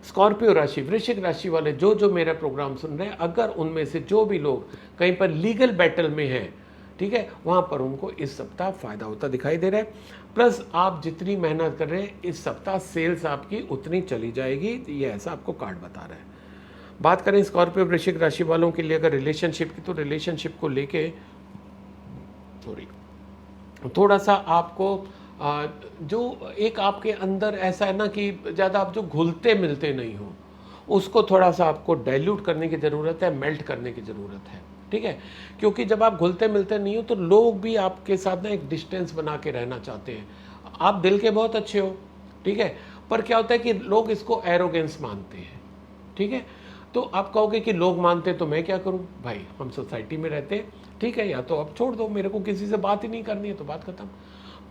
स्कॉर्पियो राशि, वृश्चिक राशि वाले जो जो मेरा प्रोग्राम सुन रहे हैं, अगर उनमें से जो भी लोग कहीं पर लीगल बैटल में हैं, ठीक है, वहाँ पर उनको इस सप्ताह फ़ायदा होता दिखाई दे रहा है। प्लस आप जितनी मेहनत कर रहे हैं, इस सप्ताह सेल्स आपकी उतनी चली जाएगी, ये ऐसा आपको कार्ड बता रहा है। बात करें स्कॉर्पियो वृश्चिक राशि वालों के लिए अगर रिलेशनशिप की, तो रिलेशनशिप को लेके थोड़ा सा आपको जो एक आपके अंदर ऐसा है ना कि ज़्यादा आप जो घुलते मिलते नहीं हो, उसको थोड़ा सा आपको डाइल्यूट करने की ज़रूरत है, मेल्ट करने की ज़रूरत है। ठीक है, क्योंकि जब आप घुलते मिलते नहीं हो तो लोग भी आपके साथ ना एक डिस्टेंस बना के रहना चाहते हैं। आप दिल के बहुत अच्छे हो, ठीक है, पर क्या होता है कि लोग इसको एरोगेंस मानते हैं। ठीक है, तो आप कहोगे कि लोग मानते तो मैं क्या करूं? भाई हम सोसाइटी में रहते हैं, ठीक है, या तो आप छोड़ दो, मेरे को किसी से बात ही नहीं करनी है तो बात खत्म।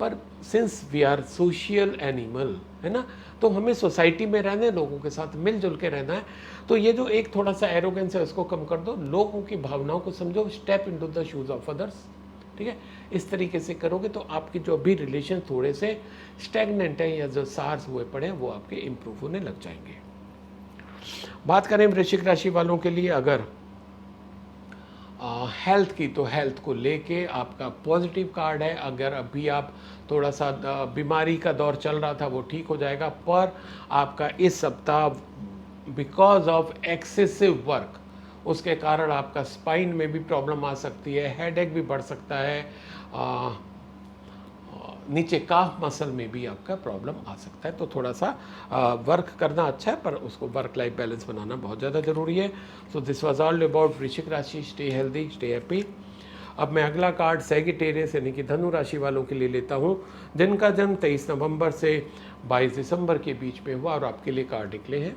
पर since we are social animal, है ना, तो हमें सोसाइटी में रहने, लोगों के साथ मिलजुल के रहना है। तो ये जो एक थोड़ा सा एरोगेंस है उसको कम कर दो, लोगों की भावनाओं को समझो, step into the shoes of others. ठीक है, इस तरीके से करोगे तो आपके जो अभी रिलेशन थोड़े से स्टैग्नेंट है या जो सार्स हुए पड़े हैं, वो आपके इम्प्रूव होने लग जाएंगे। बात करें वृश्चिक राशि वालों के लिए अगर हेल्थ की, तो हेल्थ को लेके आपका पॉजिटिव कार्ड है। अगर अभी आप थोड़ा सा बीमारी का दौर चल रहा था, वो ठीक हो जाएगा, पर आपका इस सप्ताह बिकॉज ऑफ एक्सेसिव वर्क, उसके कारण आपका स्पाइन में भी प्रॉब्लम आ सकती है, हेडेक भी बढ़ सकता है, नीचे काफ मसल में भी आपका प्रॉब्लम आ सकता है। तो थोड़ा सा वर्क करना अच्छा है, पर उसको वर्क लाइफ बैलेंस बनाना बहुत ज़्यादा ज़रूरी है। So this was all about वृश्चिक राशि। Stay healthy, stay happy. अब मैं अगला कार्ड सैगिटेरियस यानी कि धनु राशि वालों के लिए लेता हूँ, जिनका जन्म 23 नवंबर से 22 दिसंबर के बीच में हुआ, और आपके लिए कार्ड निकले हैं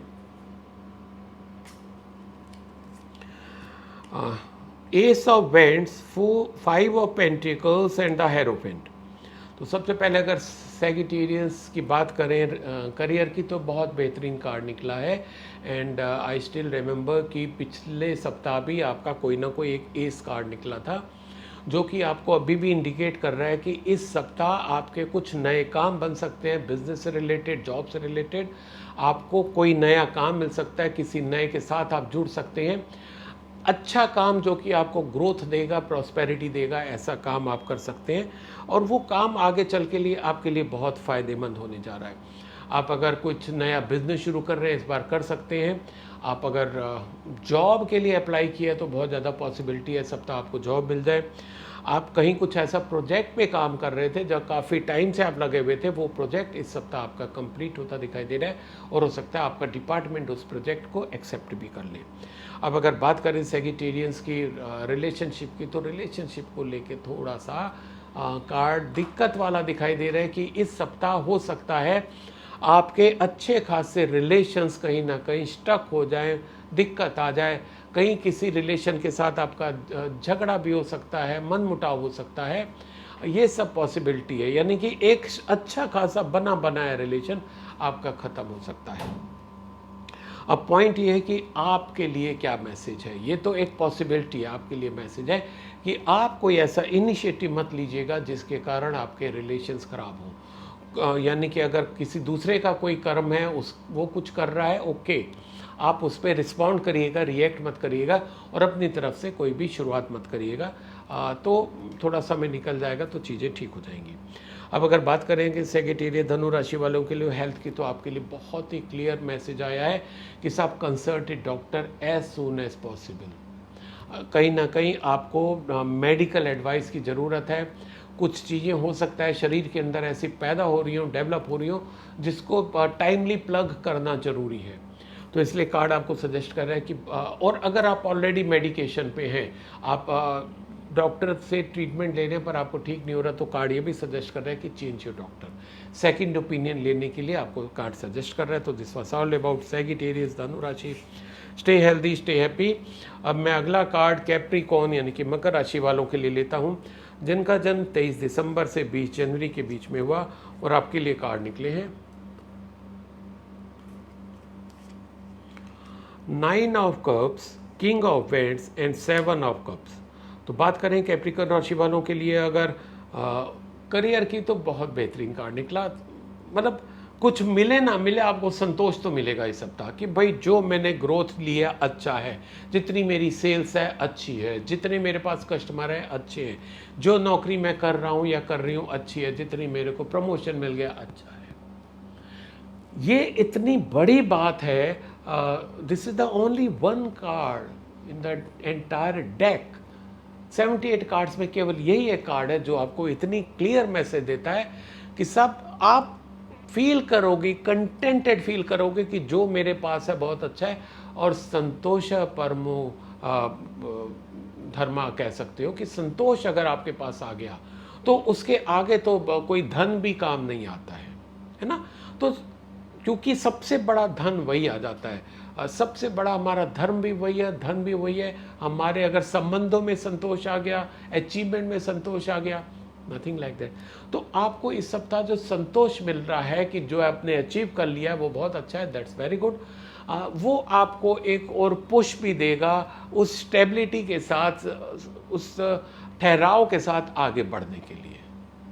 S of vents, 5 of pentacles and the hierophant. तो सबसे पहले अगर सैगिटेरियस की बात करें करियर की, तो बहुत बेहतरीन कार्ड निकला है। एंड आई स्टिल रिमेंबर कि पिछले सप्ताह भी आपका कोई ना कोई एक एस कार्ड निकला था, जो कि आपको अभी भी इंडिकेट कर रहा है कि इस सप्ताह आपके कुछ नए काम बन सकते हैं, बिजनेस से रिलेटेड, जॉब से रिलेटेड। आपको कोई नया काम मिल सकता है, किसी नए के साथ आप जुड़ सकते हैं। अच्छा काम जो कि आपको ग्रोथ देगा, प्रॉस्पेरिटी देगा, ऐसा काम आप कर सकते हैं और वो काम आगे चल के लिए आपके लिए बहुत फ़ायदेमंद होने जा रहा है। आप अगर कुछ नया बिजनेस शुरू कर रहे हैं, इस बार कर सकते हैं। आप अगर जॉब के लिए अप्लाई किया है तो बहुत ज़्यादा पॉसिबिलिटी है सप्ताह आपको जॉब मिल जाए। आप कहीं कुछ ऐसा प्रोजेक्ट पे काम कर रहे थे जब काफ़ी टाइम से आप लगे हुए थे, वो प्रोजेक्ट इस सप्ताह आपका कंप्लीट होता दिखाई दे रहा है और हो सकता है आपका डिपार्टमेंट उस प्रोजेक्ट को एक्सेप्ट भी कर ले। अब अगर बात करें सेजिटेरियंस की रिलेशनशिप की, तो रिलेशनशिप को लेके थोड़ा सा कार्ड दिक्कत वाला दिखाई दे रहा है कि इस सप्ताह हो सकता है आपके अच्छे खासे रिलेशंस कहीं ना कहीं स्टक हो जाए, दिक्कत आ जाए, कहीं किसी रिलेशन के साथ आपका झगड़ा भी हो सकता है, मन मुटाव हो सकता है, ये सब पॉसिबिलिटी है। यानी कि एक अच्छा खासा बना बनाया रिलेशन आपका ख़त्म हो सकता है। अब पॉइंट ये है कि आपके लिए क्या मैसेज है। ये तो एक पॉसिबिलिटी है, आपके लिए मैसेज है कि आप कोई ऐसा इनिशिएटिव मत लीजिएगा जिसके कारण आपके रिलेशंस खराब हों। यानी कि अगर किसी दूसरे का कोई कर्म है, वो कुछ कर रहा है, ओके, आप उस पर रिस्पॉन्ड करिएगा, रिएक्ट मत करिएगा और अपनी तरफ से कोई भी शुरुआत मत करिएगा। तो थोड़ा समय निकल जाएगा तो चीज़ें ठीक हो जाएंगी। अब अगर बात करें कि सेजिटेरियस धनु राशि वालों के लिए हेल्थ की, तो आपके लिए बहुत ही क्लियर मैसेज आया है कि सब consult doctor as soon as possible. कहीं ना कहीं आपको मेडिकल एडवाइस की ज़रूरत है। कुछ चीज़ें हो सकता है शरीर के अंदर ऐसी पैदा हो रही हों, डेवलप हो रही हों, जिसको टाइमली प्लग करना ज़रूरी है। तो इसलिए कार्ड आपको सजेस्ट कर रहा है कि और अगर आप ऑलरेडी मेडिकेशन पे हैं, आप डॉक्टर से ट्रीटमेंट लेने पर आपको ठीक नहीं हो रहा, तो कार्ड ये भी सजेस्ट कर रहा है कि change your doctor. Second opinion लेने के लिए आपको कार्ड सजेस्ट कर रहा है। तो this was all about Sagittarius धनु राशि। Stay healthy, stay happy. अब मैं अगला कार्ड कैप्रिकॉर्न यानी कि मकर राशि वालों के लिए लेता हूँ, जिनका जन्म 23 दिसंबर से 20 जनवरी के बीच में हुआ, और आपके लिए कार्ड निकले हैं 9 of cups, king of vends and 7 of cups. तो बात करें कैप्रिकॉर्न राशि वालों के लिए अगर करियर की, तो बहुत बेहतरीन कार्ड निकला। मतलब कुछ मिले ना मिले, आपको संतोष तो मिलेगा इस सप्ताह कि भाई जो मैंने ग्रोथ लिया अच्छा है, जितनी मेरी सेल्स है अच्छी है, जितने मेरे पास कस्टमर है अच्छे हैं, जो नौकरी मैं कर रहा हूँ या कर रही हूँ अच्छी है, जितनी मेरे को प्रमोशन मिल गया अच्छा है। ये इतनी बड़ी बात है। This is the only one card in the entire deck. 78 cards में केवल यही एक कार्ड है जो आपको इतनी क्लियर मैसेज देता है कि सब आप फील करोगे, कंटेंटेड फील करोगे कि जो मेरे पास है बहुत अच्छा है, और संतोष परमो धर्मा कह सकते हो कि संतोष अगर आपके पास आ गया तो उसके आगे तो कोई धन भी काम नहीं आता है ना। तो क्योंकि सबसे बड़ा धन वही आ जाता है, सबसे बड़ा हमारा धर्म भी वही है, धन भी वही है। हमारे अगर संबंधों में संतोष आ गया, अचीवमेंट में संतोष आ गया, नथिंग लाइक दैट। तो आपको इस सप्ताह जो संतोष मिल रहा है कि जो आपने अचीव कर लिया वो बहुत अच्छा है, दैट्स वेरी गुड। वो आपको एक और पुश भी देगा उस स्टेबिलिटी के साथ, उस ठहराव के साथ आगे बढ़ने के लिए।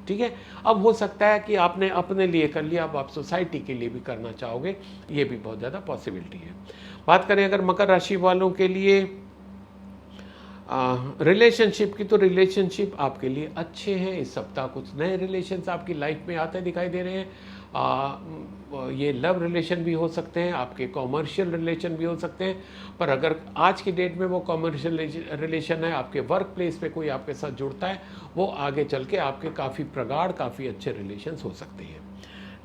ठीक है, अब हो सकता है कि आपने अपने लिए कर लिया, अब आप सोसाइटी के लिए भी करना चाहोगे, ये भी बहुत ज़्यादा पॉसिबिलिटी है। बात करें अगर मकर राशि वालों के लिए रिलेशनशिप की, तो रिलेशनशिप आपके लिए अच्छे हैं इस सप्ताह। कुछ नए रिलेशंस आपकी लाइफ में आते दिखाई दे रहे हैं। ये लव रिलेशन भी हो सकते हैं, आपके कॉमर्शियल रिलेशन भी हो सकते हैं, पर अगर आज की डेट में वो कॉमर्शियल रिलेशन है, आपके वर्क प्लेस पे कोई आपके साथ जुड़ता है, वो आगे चल के आपके काफ़ी प्रगाढ़, काफ़ी अच्छे रिलेशंस हो सकते हैं।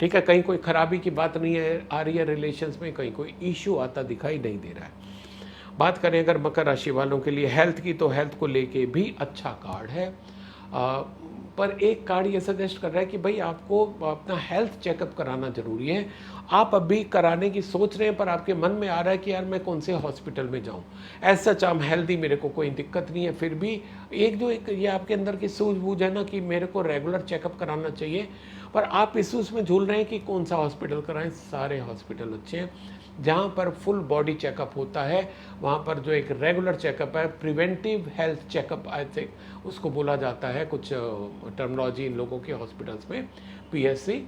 ठीक है, कहीं कोई खराबी की बात नहीं है आ रही है रिलेशंस में, कहीं कोई इशू आता दिखाई नहीं दे रहा है। बात करें अगर मकर राशि वालों के लिए हेल्थ की, तो हेल्थ को लेके भी अच्छा कार्ड है। पर एक कार्ड ये सजेस्ट कर रहा है कि भाई आपको अपना हेल्थ चेकअप कराना ज़रूरी है। आप अभी कराने की सोच रहे हैं, पर आपके मन में आ रहा है कि यार मैं कौन से हॉस्पिटल में जाऊं। ऐसा सच हेल्दी, मेरे को कोई दिक्कत नहीं है, फिर भी एक ये आपके अंदर की सूझबूझ है ना कि मेरे को रेगुलर चेकअप कराना चाहिए, पर आप इस उसमें झूल रहे हैं कि कौन सा हॉस्पिटल कराएं। सारे हॉस्पिटल अच्छे हैं, जहाँ पर फुल बॉडी चेकअप होता है, वहाँ पर जो एक रेगुलर चेकअप है, preventive health checkup I think उसको बोला जाता है, कुछ टर्मिनोलॉजी इन लोगों के हॉस्पिटल्स में, PSC,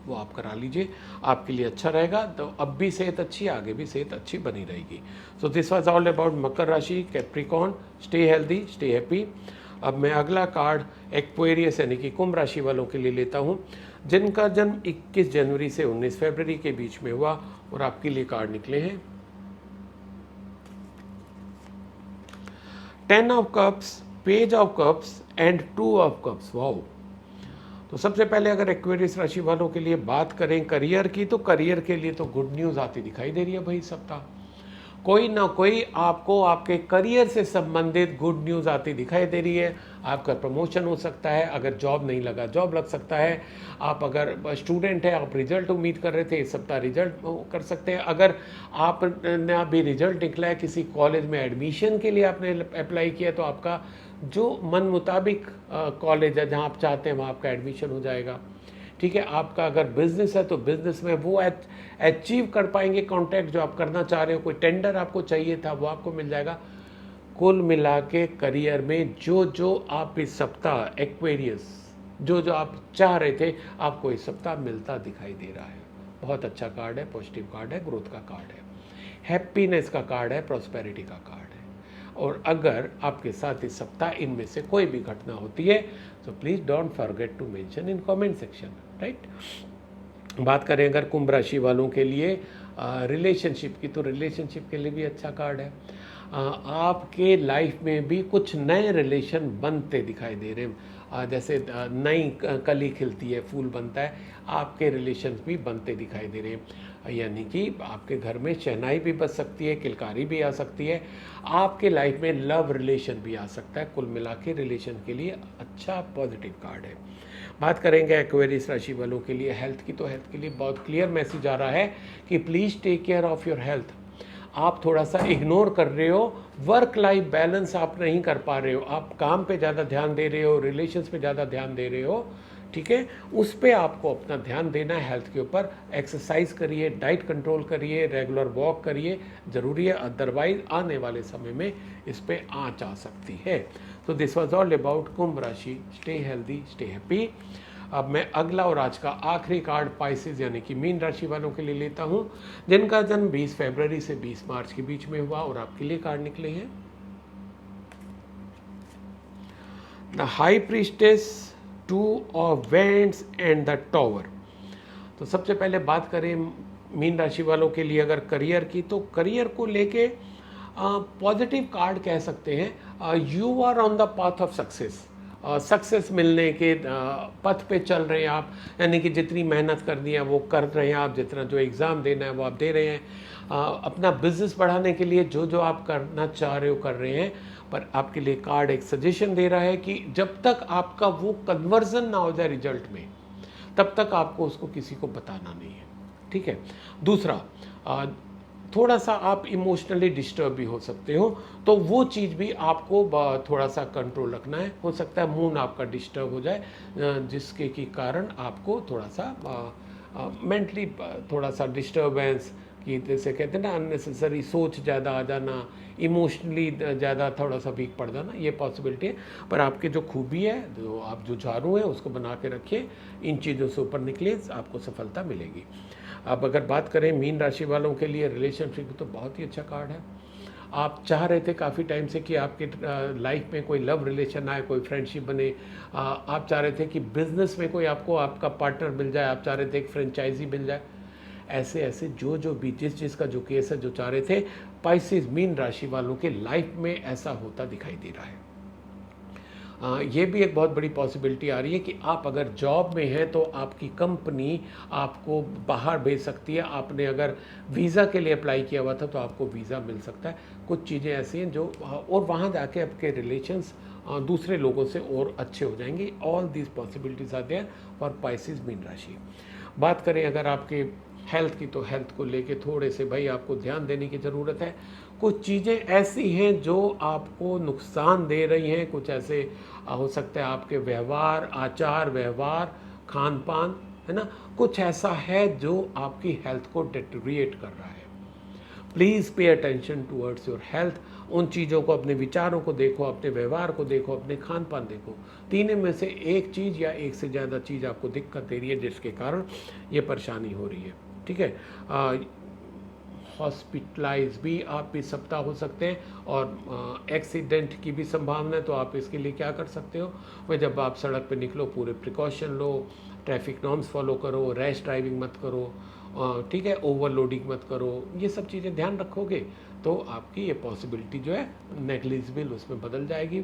वो आप करा लीजिए, आपके लिए अच्छा रहेगा। तो अब भी सेहत अच्छी, आगे भी सेहत अच्छी बनी रहेगी। So this was all about मकर राशि, Capricorn. Stay healthy, stay happy. अब मैं अगला कार्ड एक्वेरियस यानी कि कुंभ राशि वालों के लिए लेता हूँ, जिनका जन्म 21 जनवरी से 19 फरवरी के बीच में हुआ, और आपके लिए कार्ड निकले हैं 10 of cups, page of cups and 2 of cups. Wow. तो सबसे पहले अगर एक्वेरियस राशि वालों के लिए बात करें करियर की, तो करियर के लिए तो गुड न्यूज़ आती दिखाई दे रही है भाई। सप्ताह कोई ना कोई आपको आपके करियर से संबंधित गुड न्यूज़ आती दिखाई दे रही है। आपका प्रमोशन हो सकता है, अगर जॉब नहीं लगा जॉब लग सकता है। आप अगर स्टूडेंट हैं, आप रिजल्ट उम्मीद कर रहे थे, इस सप्ताह रिजल्ट कर सकते हैं। अगर आपने अभी रिजल्ट निकला है, किसी कॉलेज में एडमिशन के लिए आपने अप्लाई किया, तो आपका जो मन मुताबिक कॉलेज है जहाँ आप चाहते हैं वहाँ आपका एडमिशन हो जाएगा। ठीक है। आपका अगर बिजनेस है तो बिजनेस में वो अचीव कर पाएंगे कॉन्टैक्ट जो आप करना चाह रहे हो। कोई टेंडर आपको चाहिए था वो आपको मिल जाएगा। कुल मिला के करियर में जो जो आप इस सप्ताह एक्वेरियस जो जो आप चाह रहे थे, आपको इस सप्ताह मिलता दिखाई दे रहा है। बहुत अच्छा कार्ड है, पॉजिटिव कार्ड है, ग्रोथ का कार्ड है, हैप्पीनेस का कार्ड है, प्रॉस्पेरिटी का कार्ड है। और अगर आपके साथ इस सप्ताह इनमें से कोई भी घटना होती है तो please don't forget to mention in comment section, right. बात करें अगर कुंभ राशि वालों के लिए रिलेशनशिप की, तो रिलेशनशिप के लिए भी अच्छा कार्ड है। आपके लाइफ में भी कुछ नए रिलेशन बनते दिखाई दे रहे हैं। जैसे नई कली खिलती है, फूल बनता है, आपके रिलेशन भी बनते दिखाई दे रहे हैं। यानी कि आपके घर में शहनाई भी बज सकती है, किलकारी भी आ सकती है, आपके लाइफ में लव रिलेशन भी आ सकता है। कुल मिला के रिलेशन के लिए अच्छा पॉजिटिव कार्ड है। बात करेंगे एक्वेरियस राशि वालों के लिए हेल्थ की, तो हेल्थ के लिए बहुत क्लियर मैसेज आ रहा है कि please take care of your health. आप थोड़ा सा इग्नोर कर रहे हो, वर्क लाइफ बैलेंस आप नहीं कर पा रहे हो, आप काम पे ज़्यादा ध्यान दे रहे हो, रिलेशंस पे ज़्यादा ध्यान दे रहे हो। ठीक है, उस पर आपको अपना ध्यान देना है, हेल्थ के ऊपर। एक्सरसाइज करिए, डाइट कंट्रोल करिए, रेगुलर वॉक करिए, ज़रूरी है, अदरवाइज आने वाले समय में इस पर आँच आ सकती है। तो दिस वॉज ऑल अबाउट कुंभ राशि। Stay healthy, stay happy. अब मैं अगला और आज का आखिरी कार्ड पाइसेस यानी कि मीन राशि वालों के लिए लेता हूं, जिनका जन्म 20 फरवरी से 20 मार्च के बीच में हुआ, और आपके लिए कार्ड निकले हैं the high priestess, 2 of vends and the tower. तो सबसे पहले बात करें मीन राशि वालों के लिए अगर करियर की, तो करियर को लेके पॉजिटिव कार्ड कह सकते हैं। You are on the path of success. Success मिलने के पथ पे चल रहे हैं आप, यानी कि जितनी मेहनत करनी है वो कर रहे हैं आप, जितना जो एग्ज़ाम देना है वो आप दे रहे हैं। अपना बिजनेस बढ़ाने के लिए जो जो आप करना चाह रहे हो कर रहे हैं। पर आपके लिए कार्ड एक सजेशन दे रहा है कि जब तक आपका वो कन्वर्जन ना हो जाए रिजल्ट में, तब तक आपको उसको किसी को बताना नहीं है। ठीक है। दूसरा, थोड़ा सा आप इमोशनली डिस्टर्ब भी हो सकते हो, तो वो चीज़ भी आपको थोड़ा सा कंट्रोल रखना है। हो सकता है मूड आपका डिस्टर्ब हो जाए, जिसके की कारण आपको थोड़ा सा मेंटली थोड़ा सा डिस्टर्बेंस की, जैसे कहते हैं ना, अननेसेसरी सोच ज़्यादा आ जाना, इमोशनली ज़्यादा थोड़ा सा वीक पड़ जाना, ये पॉसिबिलिटी है। पर आपके जो खूबी है, जो आप जो झाड़ू है उसको बना के रखिए, इन चीज़ों से ऊपर निकलिए, आपको सफलता मिलेगी। अब अगर बात करें मीन राशि वालों के लिए रिलेशनशिप, तो बहुत ही अच्छा कार्ड है। आप चाह रहे थे काफ़ी टाइम से कि आपके लाइफ में कोई लव रिलेशन आए, कोई फ्रेंडशिप बने। आप चाह रहे थे कि बिजनेस में कोई आपको आपका पार्टनर मिल जाए, आप चाह रहे थे एक फ्रेंचाइजी मिल जाए। ऐसे ऐसे जो जो भी जिस का जो केस है, जो चाह रहे थे, पाइसेस मीन राशि वालों के लाइफ में ऐसा होता दिखाई दे रहा है। ये भी एक बहुत बड़ी पॉसिबिलिटी आ रही है कि आप अगर जॉब में हैं तो आपकी कंपनी आपको बाहर भेज सकती है। आपने अगर वीज़ा के लिए अप्लाई किया हुआ था तो आपको वीज़ा मिल सकता है। कुछ चीज़ें ऐसी हैं जो, और वहाँ जाके आपके रिलेशंस दूसरे लोगों से और अच्छे हो जाएंगे। All these possibilities are there for Pisces मीन राशि। बात करें अगर आपके हेल्थ की, तो हेल्थ को लेके थोड़े से भाई आपको ध्यान देने की ज़रूरत है। कुछ चीज़ें ऐसी हैं जो आपको नुकसान दे रही हैं, कुछ ऐसे हो सकता है आपके व्यवहार, आचार व्यवहार, खान पान, है ना, कुछ ऐसा है जो आपकी हेल्थ को डिटेरिएट कर रहा है। Please pay attention towards your health. उन चीज़ों को, अपने विचारों को देखो, अपने व्यवहार को देखो, अपने खान पान देखो। तीनों में से एक चीज़ या एक से ज़्यादा चीज़ आपको दिक्कत दे रही है जिसके कारण ये परेशानी हो रही है। ठीक है, हॉस्पिटलाइज भी आप इस सप्ताह हो सकते हैं, और एक्सीडेंट की भी संभावना है। तो आप इसके लिए क्या कर सकते हो, वह जब आप सड़क पे निकलो पूरे प्रिकॉशन लो, ट्रैफिक नॉर्म्स फॉलो करो, रैश ड्राइविंग मत करो, ठीक है, ओवरलोडिंग मत करो। ये सब चीज़ें ध्यान रखोगे तो आपकी ये पॉसिबिलिटी जो है नेग्लिजिबल उसमें बदल जाएगी,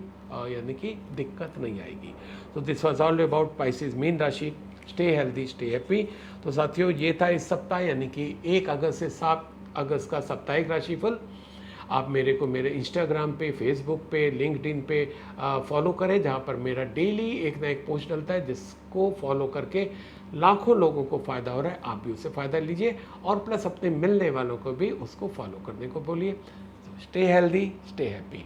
यानी कि दिक्कत नहीं आएगी। तो this was all about Pisces मीन राशि। Stay healthy, stay happy. तो साथियों, ये था इस सप्ताह, यानी कि 1 अगस्त से 7 अगस्त का साप्ताहिक राशिफल। आप मेरे को मेरे इंस्टाग्राम पे, फेसबुक पे, लिंक्डइन पे फॉलो करें, जहाँ पर मेरा डेली एक ना एक पोस्ट डलता है, जिसको फॉलो करके लाखों लोगों को फ़ायदा हो रहा है। आप भी उससे फ़ायदा लीजिए, और प्लस अपने मिलने वालों को भी उसको फॉलो करने को बोलिए। Stay healthy, stay happy.